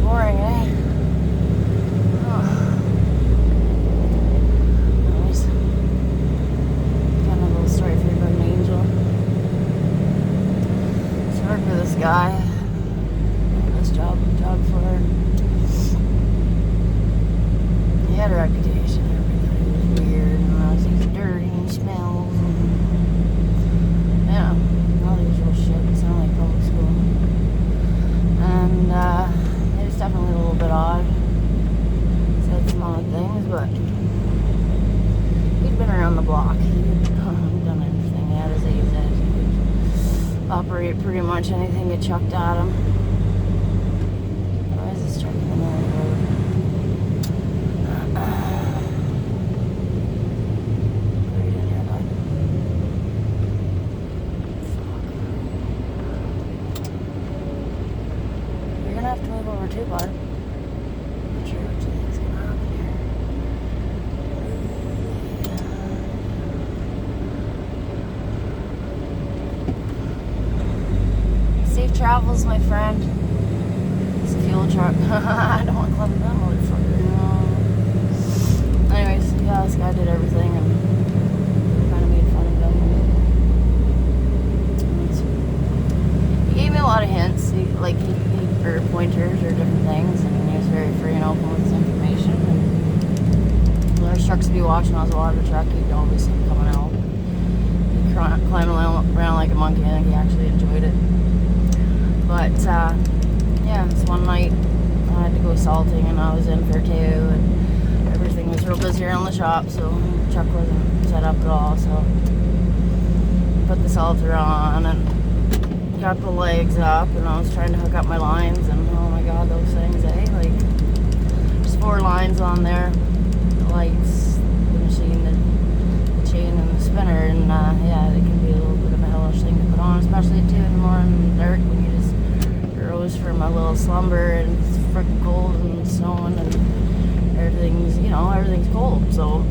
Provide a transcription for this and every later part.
boring, eh? Oh. Anyways, got a little story for you about an angel. So I worked with this guy. This job for her. He had a reputation. Everybody was weird, and he's dirty and smells, and yeah, all the usual shit. It sounded like public school. And it was definitely a little bit odd. Said some odd things, but he'd been around the block. He'd done everything. He had his AZ. He could operate pretty much anything you chucked at him. Why is this truck in the middle of the road? Right in here, bud. Fuck. You're gonna have to move over too, bud. Not sure what you think's gonna happen here. Safe travels, my friend. It's a fuel truck. I don't want to climb that motherfucker. No. Anyways, yeah, this guy did everything and kind of made fun of him. And he gave me a lot of hints, or pointers or different things, and he was very free and open with his information. And when there's trucks to be watching, I was watching the truck, he'd always come out. He'd climb around like a monkey. I think he actually enjoyed it. But yeah, this one night I had to go salting and I was in for two, and everything was real busy around the shop, so the truck wasn't set up at all. So I put the salter on and got the legs up, and I was trying to hook up my lines, and oh my god, those things, eh? Like, there's 4 lines on there, the lights, the machine, the chain, and the spinner, and yeah, it can be a little bit of a hellish thing to put on, especially at 2 in the morning, dark, when you just rose from a little slumber, and it's freaking cold and snowing, and everything's cold. So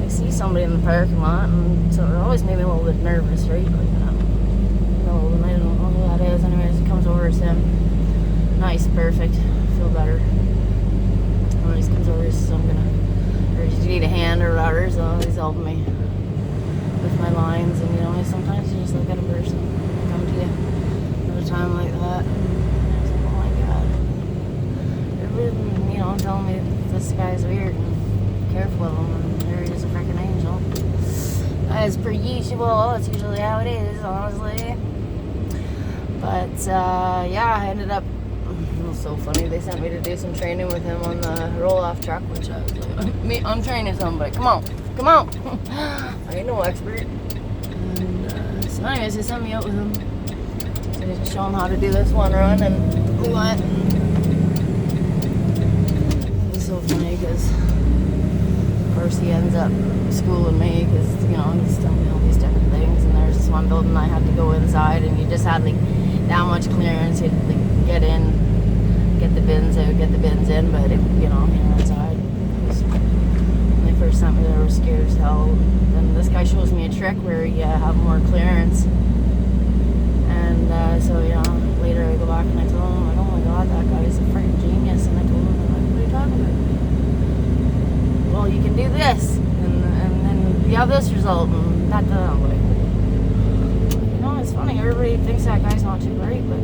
I see somebody in the parking lot, and so it always made me a little bit nervous, right? Like, and I don't know who that is. Anyways, he comes over, it's him. Nice, perfect, feel better. And he just comes over, he says, or do you need a hand or whatever? So he's helping me with my lines, and sometimes you just look at a person come to you at a time like that, and I was like, oh my god, everyone, telling me this guy's weird and careful of him, and there he is, a freaking angel. As per usual, that's usually how it is, honestly. But yeah, I ended up, it was so funny, they sent me to do some training with him on the roll-off truck, which I was like, I'm training somebody, come on. I ain't no expert. And so anyways, they sent me out with him to show him how to do this one run, and we went. It was so funny because, of course, he ends up schooling me because, he's telling me all these different things, and there's this one building I had to go inside, and you just had that much clearance. You'd get in, get the bins out, get the bins in, but you're inside. When they first sent me there, I was scared as hell. Then this guy shows me a trick where you have more clearance, and so later I go back and I tell him, like, oh my god, that guy is a freaking genius. And I told him, like, what are you talking about? Well, you can do this, and then you have this result, and that. I'm like, it's funny. Everybody thinks that guy's not too great, but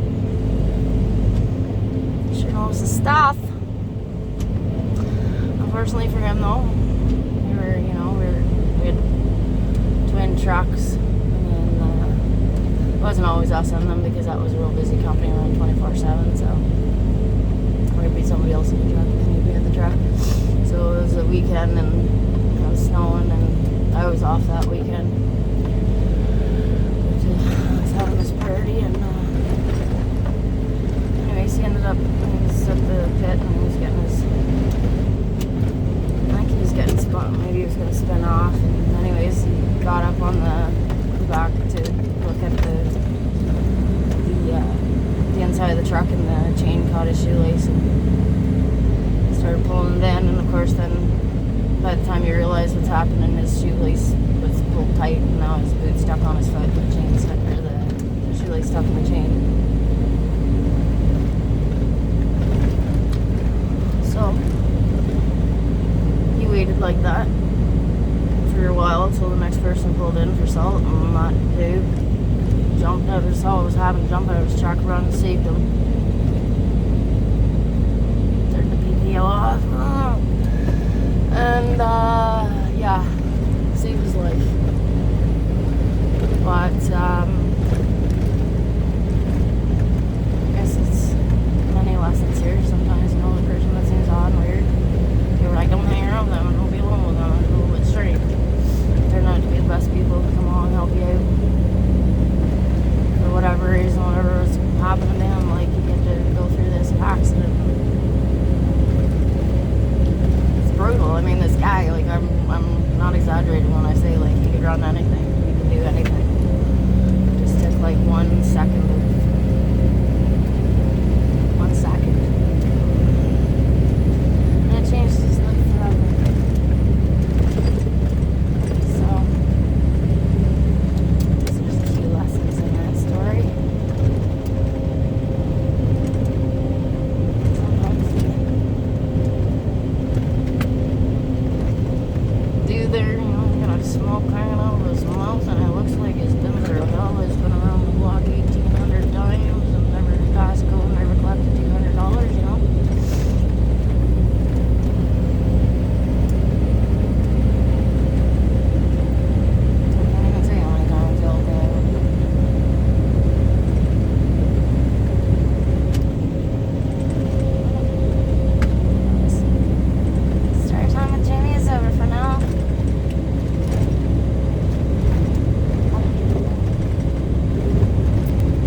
he sure knows his stuff. Unfortunately for him, though, we had twin trucks, and then it wasn't always us in them because that was a real busy company running 24/7. So or it'd be somebody else in the truck, and you'd be in the truck. So it was a weekend, and it was snowing, and I was off that weekend. I was having this party, and anyways, he ended up, he was at the pit, and he was getting his, I think he was getting spun, maybe he was going to spin off, and anyways, he got up on the back to look at the inside of the truck, and the chain caught his shoelace, and started pulling it in, and of course then by the time you realize what's happening, his shoelace was pulled tight, and now his boot stuck on his foot, the chain stuck, or the shoelace stuck in the chain. like that for a while until the next person pulled in for salt, and that dude jumped out of his, saw what was happening, jumped out of his truck, run and saved him.